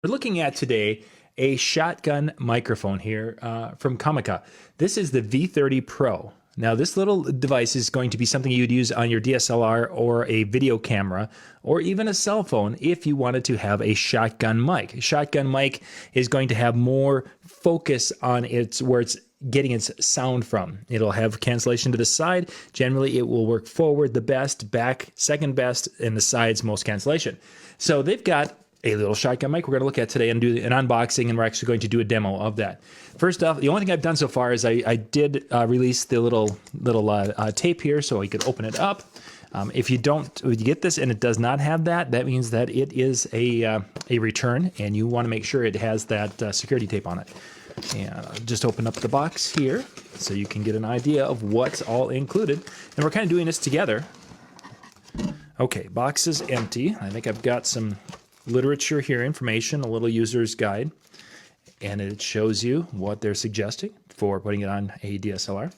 We're looking at today a shotgun microphone here from Comica. This is the V30 Pro. Now this little device is going to be something you'd use on your DSLR or a video camera or even a cell phone if you wanted to have a shotgun mic. A shotgun mic is going to have more focus on where it's getting its sound from. It'll have cancellation to the side. Generally it will work forward the best, back second best, and the sides most cancellation. So they've got a little shotgun mic we're going to look at today and do an unboxing, and we're actually going to do a demo of that. First off, the only thing I've done so far is I did release the little tape here so I could open it up. If you get this and it does not have that, that means that it is a return, and you want to make sure it has that security tape on it. And I'll just open up the box here so you can get an idea of what's all included. And we're kind of doing this together. Okay, box is empty. I think I've got some literature here, information, a little user's guide, and it shows you what they're suggesting for putting it on a DSLR.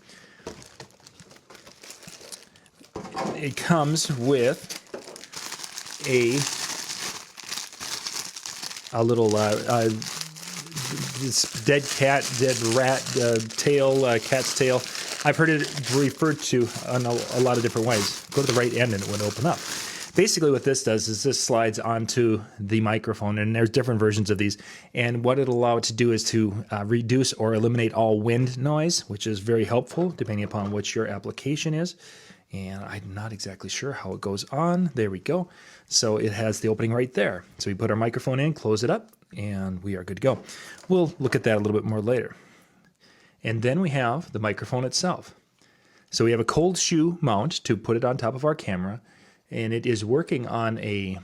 It comes with a little this dead cat, dead rat tail, cat's tail. I've heard it referred to on a lot of different ways. Go to the right end and it would open up. Basically what this does is this slides onto the microphone, and there's different versions of these, and what it'll allow it to do is to reduce or eliminate all wind noise, which is very helpful depending upon what your application is. And I'm not exactly sure how it goes on. There we go. So it has the opening right there. So we put our microphone in, close it up, and we are good to go. We'll look at that a little bit more later. And then we have the microphone itself. So we have a cold shoe mount to put it on top of our camera, and it is working on a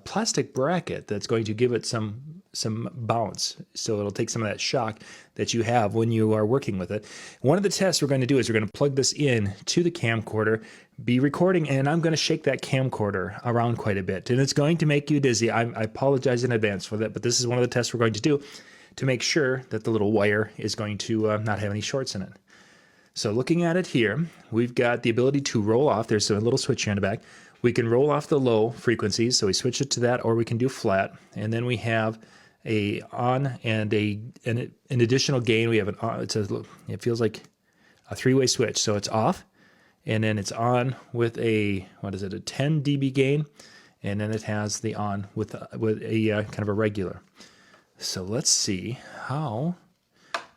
plastic bracket that's going to give it some bounce. So it'll take some of that shock that you have when you are working with it. One of the tests we're going to do is we're going to plug this in to the camcorder, be recording, and I'm going to shake that camcorder around quite a bit. And it's going to make you dizzy. I apologize in advance for that, but this is one of the tests we're going to do to make sure that the little wire is going to not have any shorts in it. So looking at it here, we've got the ability to roll off. There's a little switch here in the back. We can roll off the low frequencies, so we switch it to that, or we can do flat. And then we have a on and an additional gain. We have an on. It feels like a three-way switch. So it's off, and then it's on with a 10 dB gain, and then it has the on with a kind of a regular. So let's see, how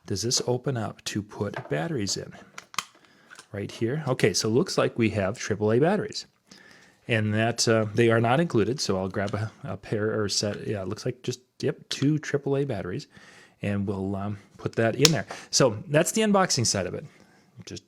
does this open up to put batteries in? Right here. Okay, so it looks like we have AAA batteries. And that they are not included, so I'll grab a pair or set. Yeah, it looks like just, yep, 2 AAA batteries, and we'll put that in there. So that's the unboxing side of it. Just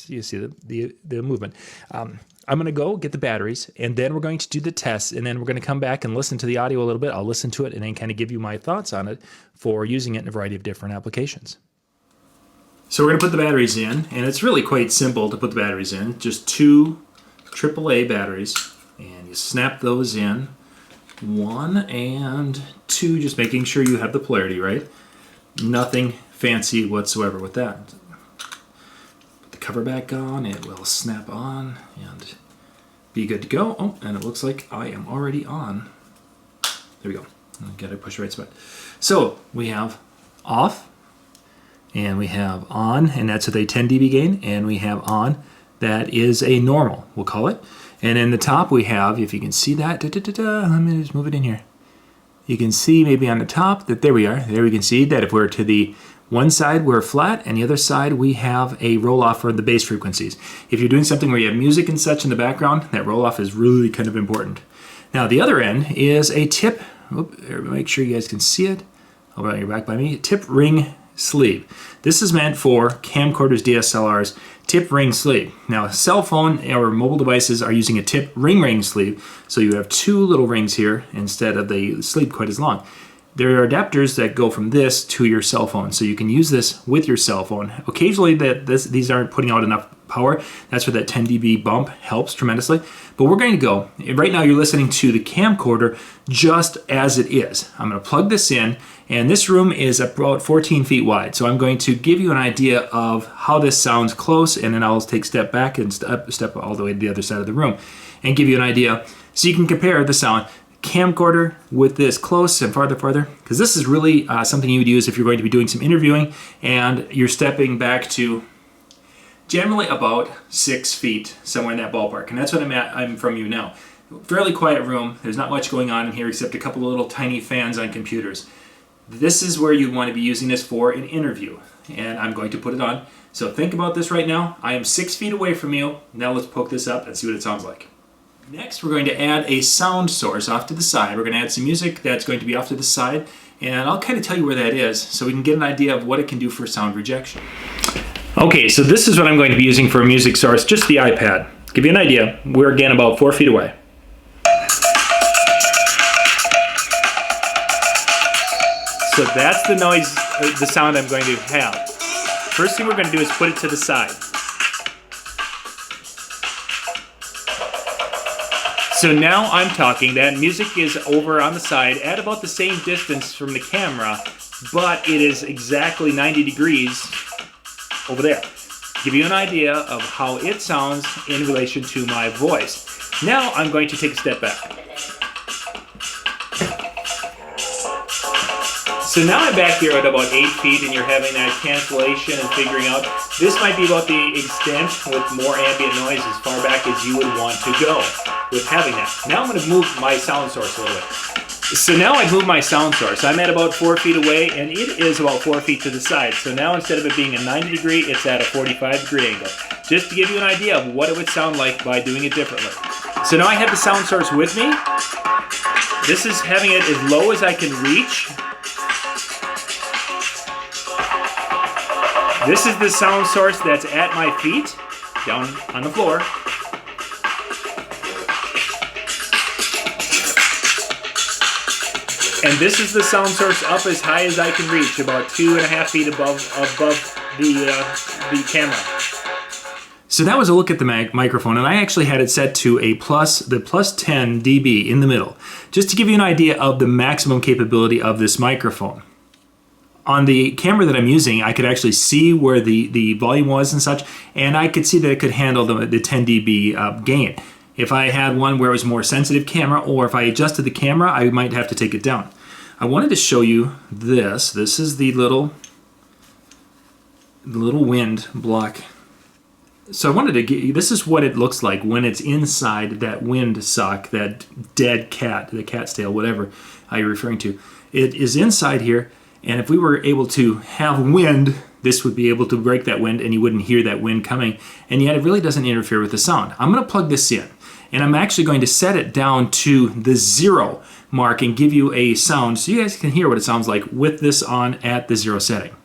you see the movement. I'm going to go get the batteries, and then we're going to do the tests, and then we're going to come back and listen to the audio a little bit. I'll listen to it and then kind of give you my thoughts on it for using it in a variety of different applications. So we're going to put the batteries in, and it's really quite simple to put the batteries in. Just 2 AAA batteries, and you snap those in, 1 and 2, just making sure you have the polarity right. Nothing fancy whatsoever with that. Put the cover back on, it will snap on and be good to go. Oh, and it looks like I am already on. There we go. I gotta push the right spot. So we have off, and we have on, and that's with a 10 dB gain, and we have on. That is a normal, we'll call it. And in the top we have, if you can see that, let me just move it in here. You can see maybe on the top that there we are. There we can see that if we're to the one side, we're flat, and the other side we have a roll-off for the bass frequencies. If you're doing something where you have music and such in the background, that roll-off is really kind of important. Now the other end is a tip, make sure you guys can see it. I'll bring it back by me, tip ring sleeve. This is meant for camcorders, DSLRs, tip ring sleeve. Now, cell phone or mobile devices are using a tip ring sleeve, so you have 2 little rings here instead of the sleeve quite as long. There are adapters that go from this to your cell phone, so you can use this with your cell phone. Occasionally, these aren't putting out enough power. That's where that 10 dB bump helps tremendously. But we're going to go, right now you're listening to the camcorder just as it is. I'm going to plug this in, and this room is about 14 feet wide. So I'm going to give you an idea of how this sounds close, and then I'll take a step back and step all the way to the other side of the room and give you an idea so you can compare the sound. camcorder with this close and farther, because this is really something you would use if you're going to be doing some interviewing and you're stepping back to generally about 6 feet, somewhere in that ballpark. And that's what I'm from you now. Fairly quiet room. There's not much going on in here except a couple of little tiny fans on computers. This is where you want to be using this for an interview. And I'm going to put it on. So think about this right now. I am 6 feet away from you. Now let's poke this up and see what it sounds like. Next, we're going to add a sound source off to the side. We're going to add some music that's going to be off to the side. And I'll kind of tell you where that is so we can get an idea of what it can do for sound rejection. Okay, so this is what I'm going to be using for a music source, just the iPad. Give you an idea, we're again about 4 feet away. So that's the noise, the sound I'm going to have. First thing we're going to do is put it to the side. So now I'm talking, that music is over on the side at about the same distance from the camera, but it is exactly 90 degrees over there. Give you an idea of how it sounds in relation to my voice. Now I'm going to take a step back. So now I'm back here at about 8 feet and you're having that cancellation and figuring out this might be about the extent with more ambient noise as far back as you would want to go with having that. Now I'm going to move my sound source a little bit. So now I've moved my sound source. I'm at about 4 feet away and it is about 4 feet to the side. So now instead of it being a 90 degree, it's at a 45 degree angle. Just to give you an idea of what it would sound like by doing it differently. So now I have the sound source with me. This is having it as low as I can reach. This is the sound source that's at my feet, down on the floor. And this is the sound source up as high as I can reach, about 2.5 feet above the camera. So that was a look at the microphone, and I actually had it set to the plus 10 dB in the middle, just to give you an idea of the maximum capability of this microphone. On the camera that I'm using, I could actually see where the volume was and such, and I could see that it could handle the 10 dB gain. If I had one where it was more sensitive camera, or if I adjusted the camera, I might have to take it down. I wanted to show you this. This is the little wind block. So I wanted to get you, this is what it looks like when it's inside that wind sock, that dead cat, the cat's tail, whatever you're referring to. It is inside here, and if we were able to have wind, this would be able to break that wind and you wouldn't hear that wind coming, and yet it really doesn't interfere with the sound. I'm going to plug this in, and I'm actually going to set it down to the 0 mark and give you a sound so you guys can hear what it sounds like with this on at the 0 setting.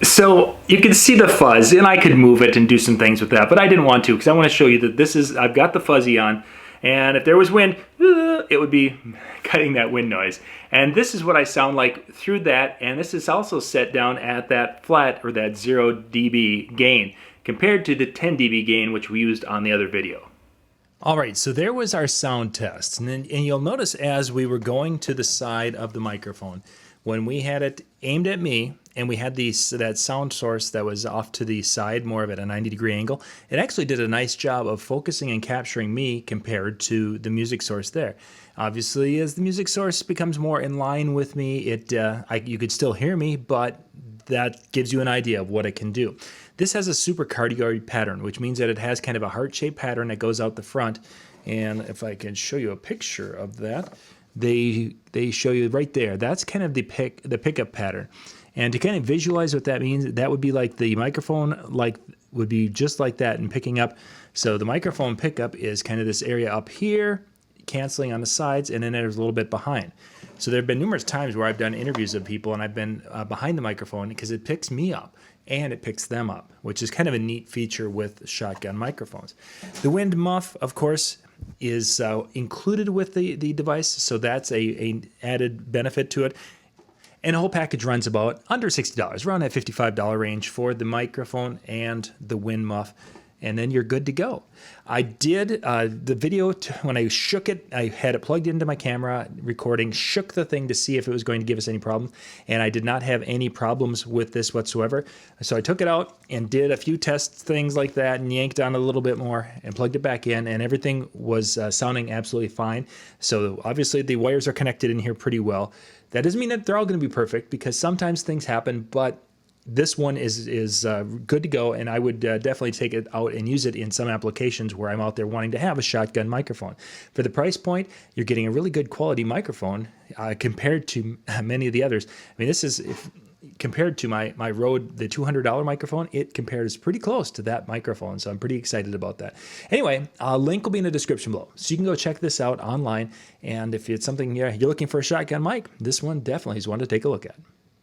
So you can see the fuzz, and I could move it and do some things with that, but I didn't want to because I want to show you that this is, I've got the fuzzy on, and if there was wind, it would be cutting that wind noise. And this is what I sound like through that, and this is also set down at that flat or that 0 dB gain compared to the 10 dB gain which we used on the other video. All right, so there was our sound test, and you'll notice as we were going to the side of the microphone, when we had it aimed at me and we had that sound source that was off to the side, more of at a 90-degree angle, it actually did a nice job of focusing and capturing me compared to the music source there. Obviously, as the music source becomes more in line with me, you could still hear me, but that gives you an idea of what it can do. This has a Super-Cardioid pattern, which means that it has kind of a heart-shaped pattern that goes out the front. And if I can show you a picture of that, they show you right there. That's kind of the pickup pattern. And to kind of visualize what that means, that would be like the microphone would be just like that in picking up. So the microphone pickup is kind of this area up here, canceling on the sides, and then there's a little bit behind. So there have been numerous times where I've done interviews of people and I've been behind the microphone because it picks me up and it picks them up, which is kind of a neat feature with shotgun microphones. The wind muff, of course, is included with the device, so that's a added benefit to it. And the whole package runs about under $60, around that $55 range for the microphone and the wind muff. and then you're good to go. I did the video, when I shook it, I had it plugged into my camera recording, shook the thing to see if it was going to give us any problem, and I did not have any problems with this whatsoever. So I took it out and did a few test things like that and yanked on a little bit more and plugged it back in, and everything was sounding absolutely fine. So obviously the wires are connected in here pretty well. That doesn't mean that they're all going to be perfect, because sometimes things happen, but this one is good to go, and I would definitely take it out and use it in some applications where I'm out there wanting to have a shotgun microphone. For the price point, you're getting a really good quality microphone compared to many of the others. I mean, this is, compared to my Rode, the $200 microphone, it compares pretty close to that microphone, so I'm pretty excited about that. Anyway, a link will be in the description below, so you can go check this out online, and if it's something you're looking for a shotgun mic, this one definitely is one to take a look at.